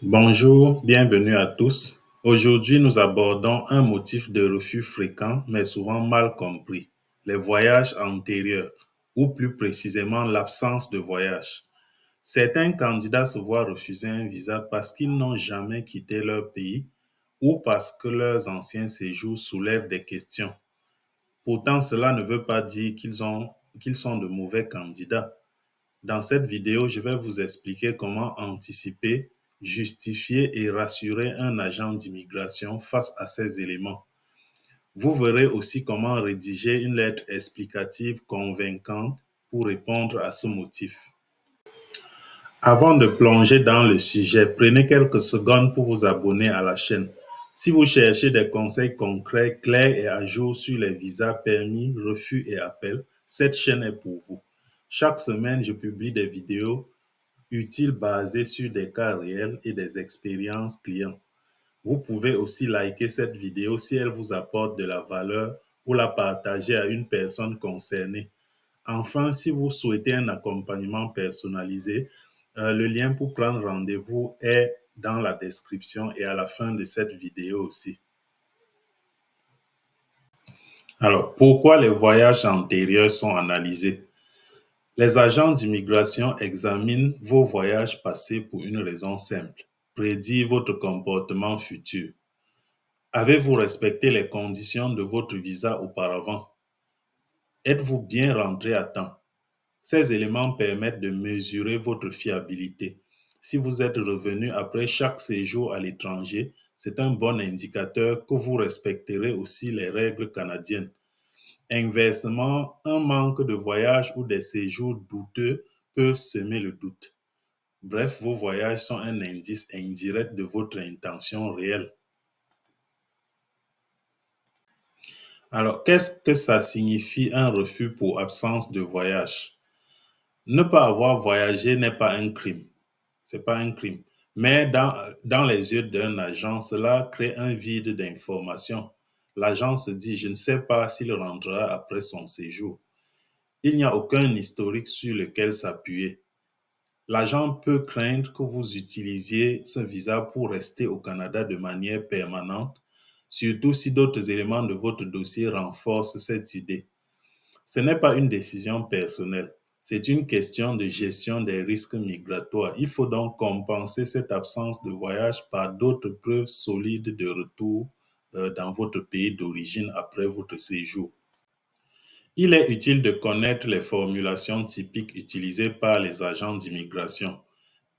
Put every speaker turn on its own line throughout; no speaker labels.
Bonjour, bienvenue à tous. Aujourd'hui, nous abordons un motif de refus fréquent mais souvent mal compris, les voyages antérieurs, ou plus précisément l'absence de voyage. Certains candidats se voient refuser un visa parce qu'ils n'ont jamais quitté leur pays ou parce que leurs anciens séjours soulèvent des questions. Pourtant, cela ne veut pas dire qu'ils sont de mauvais candidats. Dans cette vidéo, je vais vous expliquer comment anticiper, justifier et rassurer un agent d'immigration face à ces éléments. Vous verrez aussi comment rédiger une lettre explicative convaincante pour répondre à ce motif. Avant de plonger dans le sujet, prenez quelques secondes pour vous abonner à la chaîne. Si vous cherchez des conseils concrets, clairs et à jour sur les visas, permis, refus et appels, cette chaîne est pour vous. Chaque semaine, je publie des vidéos utiles basées sur des cas réels et des expériences clients. Vous pouvez aussi liker cette vidéo si elle vous apporte de la valeur ou la partager à une personne concernée. Enfin, si vous souhaitez un accompagnement personnalisé, le lien pour prendre rendez-vous est dans la description et à la fin de cette vidéo aussi. Alors, pourquoi les voyages antérieurs sont analysés? Les agents d'immigration examinent vos voyages passés pour une raison simple: prédire votre comportement futur. Avez-vous respecté les conditions de votre visa auparavant? Êtes-vous bien rentré à temps? Ces éléments permettent de mesurer votre fiabilité. Si vous êtes revenu après chaque séjour à l'étranger, c'est un bon indicateur que vous respecterez aussi les règles canadiennes. Inversement, un manque de voyage ou des séjours douteux peuvent semer le doute. Bref, vos voyages sont un indice indirect de votre intention réelle. Alors, qu'est-ce que ça signifie un refus pour absence de voyage? Ne pas avoir voyagé n'est pas un crime. C'est pas un crime. Mais dans les yeux d'un agent, cela crée un vide d'information. L'agent se dit: je ne sais pas s'il rentrera après son séjour. Il n'y a aucun historique sur lequel s'appuyer. L'agent peut craindre que vous utilisiez ce visa pour rester au Canada de manière permanente, surtout si d'autres éléments de votre dossier renforcent cette idée. Ce n'est pas une décision personnelle, c'est une question de gestion des risques migratoires. Il faut donc compenser cette absence de voyage par d'autres preuves solides de retour dans votre pays d'origine après votre séjour. Il est utile de connaître les formulations typiques utilisées par les agents d'immigration.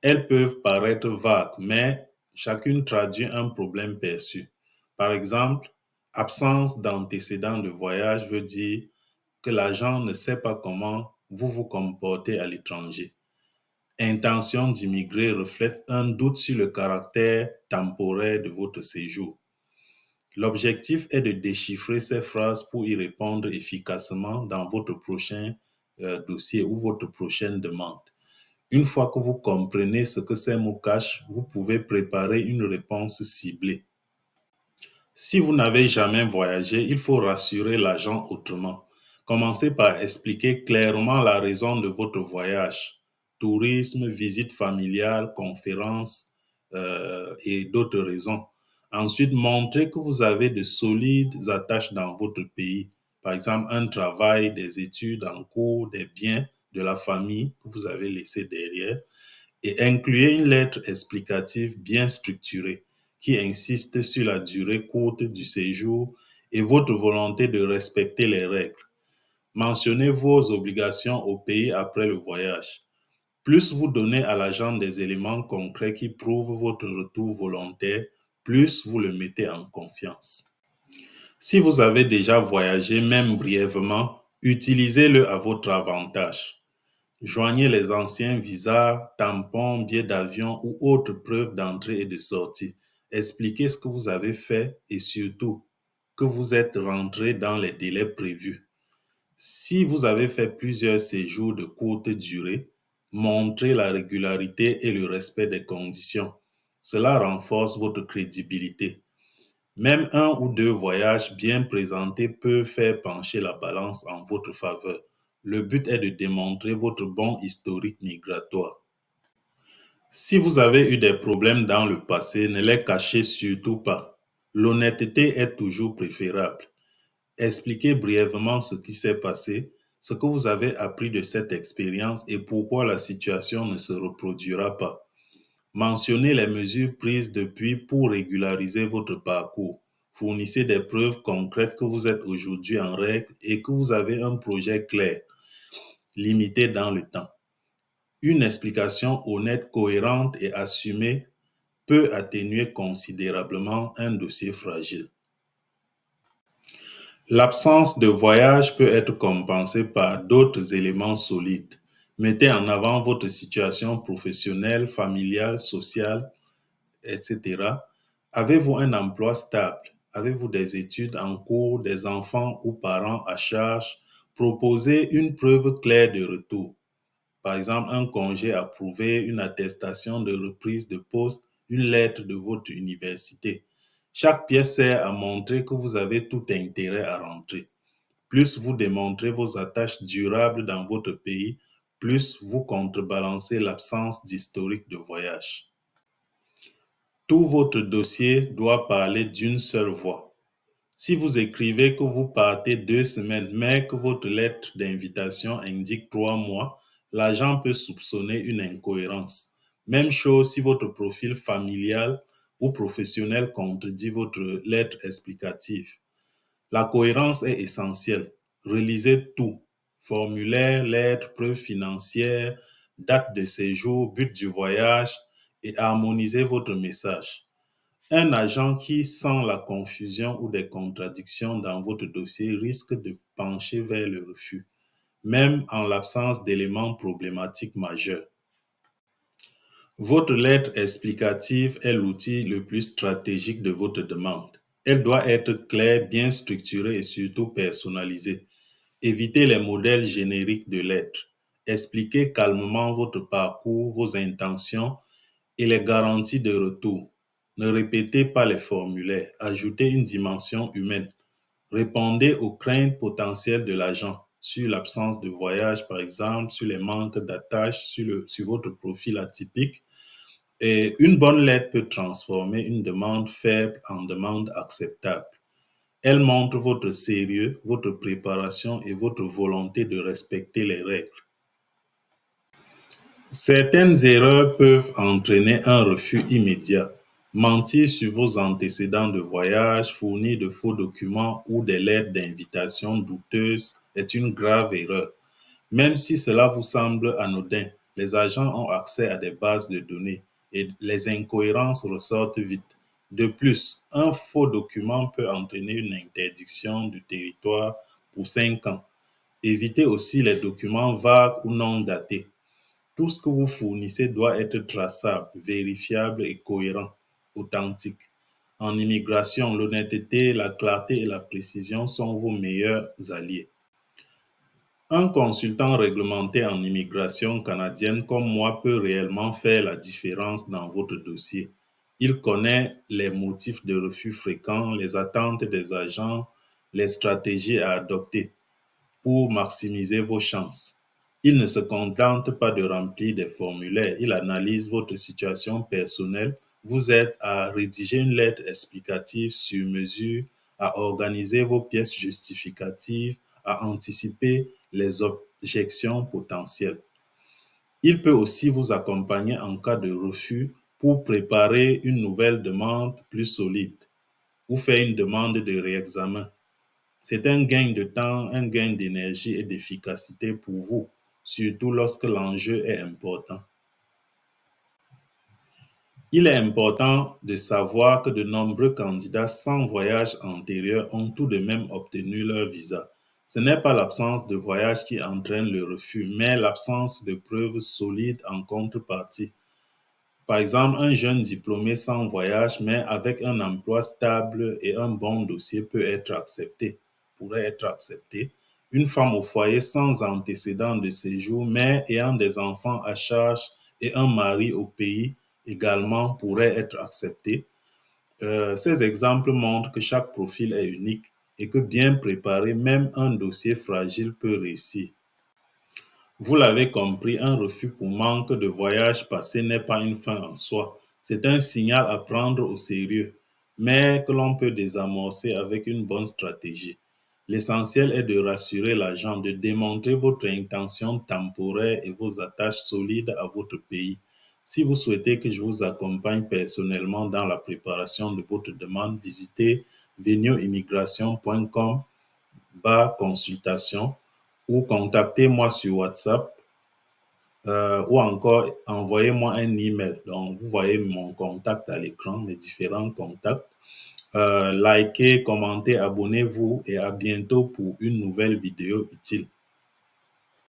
Elles peuvent paraître vagues, mais chacune traduit un problème perçu. Par exemple, absence d'antécédents de voyage veut dire que l'agent ne sait pas comment vous vous comportez à l'étranger. Intention d'immigrer reflète un doute sur le caractère temporaire de votre séjour. L'objectif est de déchiffrer ces phrases pour y répondre efficacement dans votre prochain dossier ou votre prochaine demande. Une fois que vous comprenez ce que ces mots cachent, vous pouvez préparer une réponse ciblée. Si vous n'avez jamais voyagé, il faut rassurer l'agent autrement. Commencez par expliquer clairement la raison de votre voyage. Tourisme, visite familiale, conférence et d'autres raisons. Ensuite, montrez que vous avez de solides attaches dans votre pays. Par exemple, un travail, des études en cours, des biens, de la famille que vous avez laissé derrière. Et incluez une lettre explicative bien structurée qui insiste sur la durée courte du séjour et votre volonté de respecter les règles. Mentionnez vos obligations au pays après le voyage. Plus vous donnez à l'agent des éléments concrets qui prouvent votre retour volontaire, plus vous le mettez en confiance. Si vous avez déjà voyagé, même brièvement, utilisez-le à votre avantage. Joignez les anciens visas, tampons, billets d'avion ou autres preuves d'entrée et de sortie. Expliquez ce que vous avez fait et surtout que vous êtes rentré dans les délais prévus. Si vous avez fait plusieurs séjours de courte durée, montrez la régularité et le respect des conditions. Cela renforce votre crédibilité. Même un ou deux voyages bien présentés peuvent faire pencher la balance en votre faveur. Le but est de démontrer votre bon historique migratoire. Si vous avez eu des problèmes dans le passé, ne les cachez surtout pas. L'honnêteté est toujours préférable. Expliquez brièvement ce qui s'est passé, ce que vous avez appris de cette expérience et pourquoi la situation ne se reproduira pas. Mentionnez les mesures prises depuis pour régulariser votre parcours. Fournissez des preuves concrètes que vous êtes aujourd'hui en règle et que vous avez un projet clair, limité dans le temps. Une explication honnête, cohérente et assumée peut atténuer considérablement un dossier fragile. L'absence de voyage peut être compensée par d'autres éléments solides. Mettez en avant votre situation professionnelle, familiale, sociale, etc. Avez-vous un emploi stable? Avez-vous des études en cours, des enfants ou parents à charge? Proposez une preuve claire de retour. Par exemple, un congé approuvé, une attestation de reprise de poste, une lettre de votre université. Chaque pièce sert à montrer que vous avez tout intérêt à rentrer. Plus vous démontrez vos attaches durables dans votre pays, plus vous contrebalancez l'absence d'historique de voyage. Tout votre dossier doit parler d'une seule voix. Si vous écrivez que vous partez 2 semaines, mais que votre lettre d'invitation indique 3 mois, l'agent peut soupçonner une incohérence. Même chose si votre profil familial ou professionnel contredit votre lettre explicative. La cohérence est essentielle. Relisez tout. Formulaire, lettre, preuves financières, date de séjour, but du voyage et harmonisez votre message. Un agent qui sent la confusion ou des contradictions dans votre dossier risque de pencher vers le refus, même en l'absence d'éléments problématiques majeurs. Votre lettre explicative est l'outil le plus stratégique de votre demande. Elle doit être claire, bien structurée et surtout personnalisée. Évitez les modèles génériques de lettres. Expliquez calmement votre parcours, vos intentions et les garanties de retour. Ne répétez pas les formulaires. Ajoutez une dimension humaine. Répondez aux craintes potentielles de l'agent sur l'absence de voyage, par exemple, sur les manques d'attache, sur votre profil atypique. Et une bonne lettre peut transformer une demande faible en demande acceptable. Elle montre votre sérieux, votre préparation et votre volonté de respecter les règles. Certaines erreurs peuvent entraîner un refus immédiat. Mentir sur vos antécédents de voyage, fournir de faux documents ou des lettres d'invitation douteuses est une grave erreur. Même si cela vous semble anodin, les agents ont accès à des bases de données et les incohérences ressortent vite. De plus, un faux document peut entraîner une interdiction du territoire pour 5 ans. Évitez aussi les documents vagues ou non datés. Tout ce que vous fournissez doit être traçable, vérifiable et cohérent, authentique. En immigration, l'honnêteté, la clarté et la précision sont vos meilleurs alliés. Un consultant réglementé en immigration canadienne comme moi peut réellement faire la différence dans votre dossier. Il connaît les motifs de refus fréquents, les attentes des agents, les stratégies à adopter pour maximiser vos chances. Il ne se contente pas de remplir des formulaires, il analyse votre situation personnelle, vous aide à rédiger une lettre explicative sur mesure, à organiser vos pièces justificatives, à anticiper les objections potentielles. Il peut aussi vous accompagner en cas de refus pour préparer une nouvelle demande plus solide ou faire une demande de réexamen. C'est un gain de temps, un gain d'énergie et d'efficacité pour vous, surtout lorsque l'enjeu est important. Il est important de savoir que de nombreux candidats sans voyage antérieur ont tout de même obtenu leur visa. Ce n'est pas l'absence de voyage qui entraîne le refus, mais l'absence de preuves solides en contrepartie. Par exemple, un jeune diplômé sans voyage, mais avec un emploi stable et un bon dossier pourrait être accepté. Une femme au foyer sans antécédent de séjour, mais ayant des enfants à charge et un mari au pays également pourrait être acceptée. Ces exemples montrent que chaque profil est unique et que bien préparé, même un dossier fragile peut réussir. Vous l'avez compris, un refus pour manque de voyage passé n'est pas une fin en soi. C'est un signal à prendre au sérieux, mais que l'on peut désamorcer avec une bonne stratégie. L'essentiel est de rassurer l'agent, de démontrer votre intention temporaire et vos attaches solides à votre pays. Si vous souhaitez que je vous accompagne personnellement dans la préparation de votre demande, visitez venioimmigration.com/consultation ou contactez-moi sur WhatsApp ou encore envoyez-moi un email. Donc, vous voyez mon contact à l'écran, mes différents contacts. Likez, commentez, abonnez-vous et à bientôt pour une nouvelle vidéo utile.